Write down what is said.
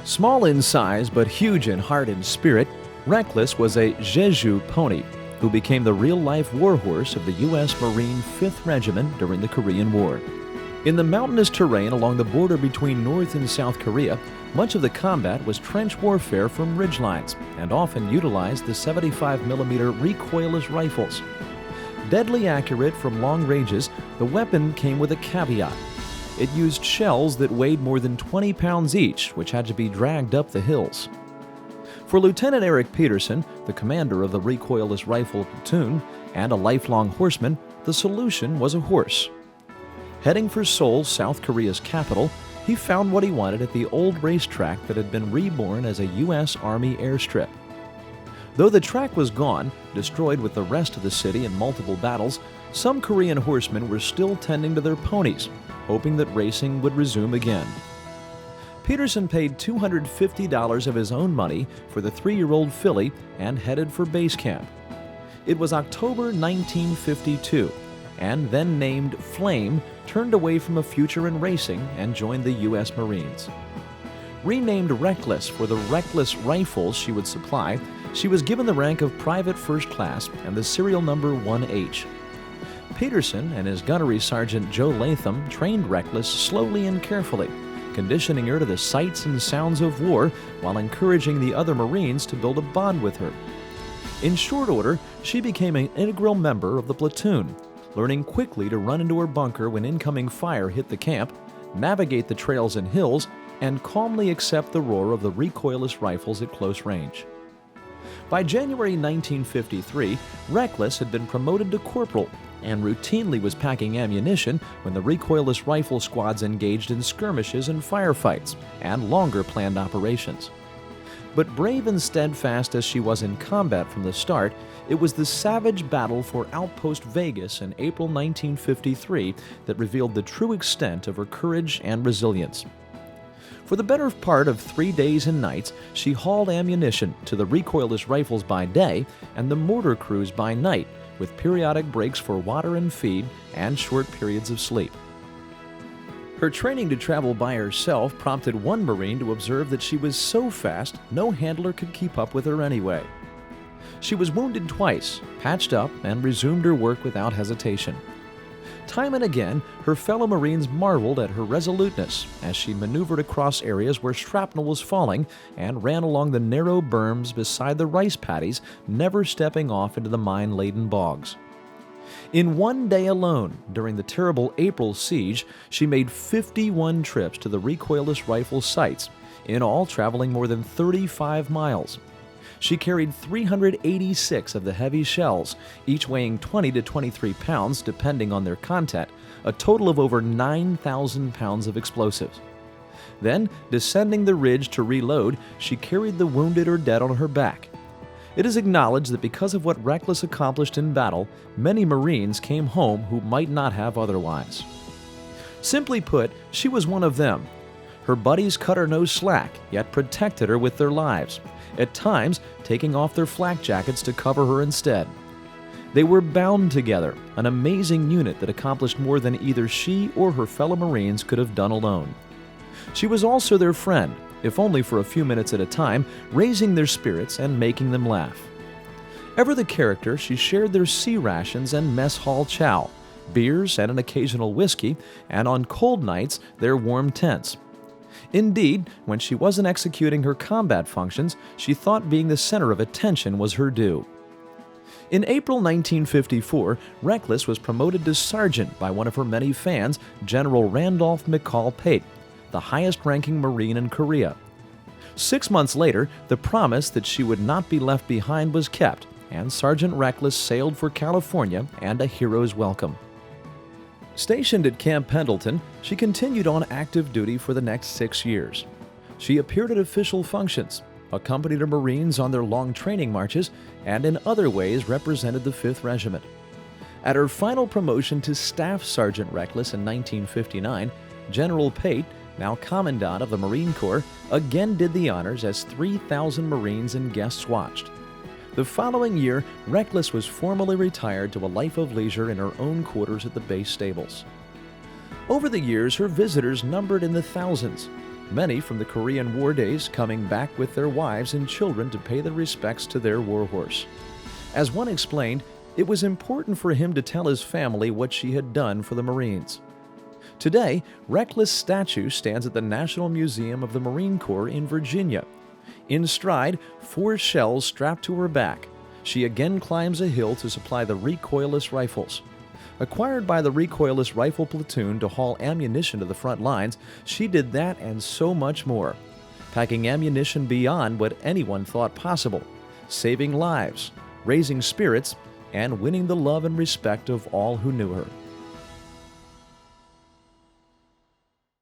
Small in size but huge in heart and spirit, Reckless was a Jeju pony who became the real-life warhorse of the U.S. Marine 5th Regiment during the Korean War. In the mountainous terrain along the border between North and South Korea, much of the combat was trench warfare from ridgelines and often utilized the 75mm recoilless rifles. Deadly accurate from long ranges, the weapon came with a caveat. It used shells that weighed more than 20 pounds each, which had to be dragged up the hills. For Lieutenant Eric Peterson, the commander of the recoilless rifle platoon and a lifelong horseman, the solution was a horse. Heading for Seoul, South Korea's capital, he found what he wanted at the old racetrack that had been reborn as a U.S. Army airstrip. Though the track was gone, destroyed with the rest of the city in multiple battles, some Korean horsemen were still tending to their ponies, hoping that racing would resume again. Peterson paid $250 of his own money for the 3-year-old filly and headed for base camp. It was October 1952, and then named Flame turned away from a future in racing and joined the U.S. Marines. Renamed Reckless for the reckless rifles she would supply, she was given the rank of Private First Class and the serial number 1H. Peterson and his gunnery sergeant Joe Latham trained Reckless slowly and carefully, conditioning her to the sights and sounds of war while encouraging the other Marines to build a bond with her. In short order, she became an integral member of the platoon, learning quickly to run into her bunker when incoming fire hit the camp, navigate the trails and hills, and calmly accept the roar of the recoilless rifles at close range. By January 1953, Reckless had been promoted to corporal and routinely was packing ammunition when the recoilless rifle squads engaged in skirmishes and firefights and longer planned operations. But brave and steadfast as she was in combat from the start, it was the savage battle for Outpost Vegas in April 1953 that revealed the true extent of her courage and resilience. For the better part of 3 days and nights, she hauled ammunition to the recoilless rifles by day and the mortar crews by night, with periodic breaks for water and feed and short periods of sleep. Her training to travel by herself prompted one Marine to observe that she was so fast, no handler could keep up with her anyway. She was wounded twice, patched up, and resumed her work without hesitation. Time and again, her fellow Marines marveled at her resoluteness as she maneuvered across areas where shrapnel was falling and ran along the narrow berms beside the rice paddies, never stepping off into the mine-laden bogs. In one day alone, during the terrible April siege, she made 51 trips to the recoilless rifle sites, in all traveling more than 35 miles. She carried 386 of the heavy shells, each weighing 20 to 23 pounds depending on their content, a total of over 9,000 pounds of explosives. Then, descending the ridge to reload, she carried the wounded or dead on her back. It is acknowledged that because of what Reckless accomplished in battle, many Marines came home who might not have otherwise. Simply put, she was one of them. Her buddies cut her no slack, yet protected her with their lives, at times taking off their flak jackets to cover her instead. They were bound together, an amazing unit that accomplished more than either she or her fellow Marines could have done alone. She was also their friend, if only for a few minutes at a time, raising their spirits and making them laugh. Ever the character, she shared their sea rations and mess hall chow, beers and an occasional whiskey, and on cold nights, their warm tents. Indeed, when she wasn't executing her combat functions, she thought being the center of attention was her due. In April 1954, Reckless was promoted to sergeant by one of her many fans, General Randolph McCall Pate, the highest-ranking Marine in Korea. 6 months later, the promise that she would not be left behind was kept, and Sergeant Reckless sailed for California and a hero's welcome. Stationed at Camp Pendleton, she continued on active duty for the next 6 years. She appeared at official functions, accompanied her Marines on their long training marches, and in other ways represented the 5th Regiment. At her final promotion to Staff Sergeant Reckless in 1959, General Pate, now Commandant of the Marine Corps, again did the honors as 3,000 Marines and guests watched. The following year, Reckless was formally retired to a life of leisure in her own quarters at the base stables. Over the years, her visitors numbered in the thousands. many from the Korean War days coming back with their wives and children to pay their respects to their warhorse. As one explained, it was important for him to tell his family what she had done for the Marines. Today, Reckless' statue stands at the National Museum of the Marine Corps in Virginia. In stride, 4 shells strapped to her back, she again climbs a hill to supply the recoilless rifles. Acquired by the recoilless rifle platoon to haul ammunition to the front lines, she did that and so much more, packing ammunition beyond what anyone thought possible, saving lives, raising spirits, and winning the love and respect of all who knew her.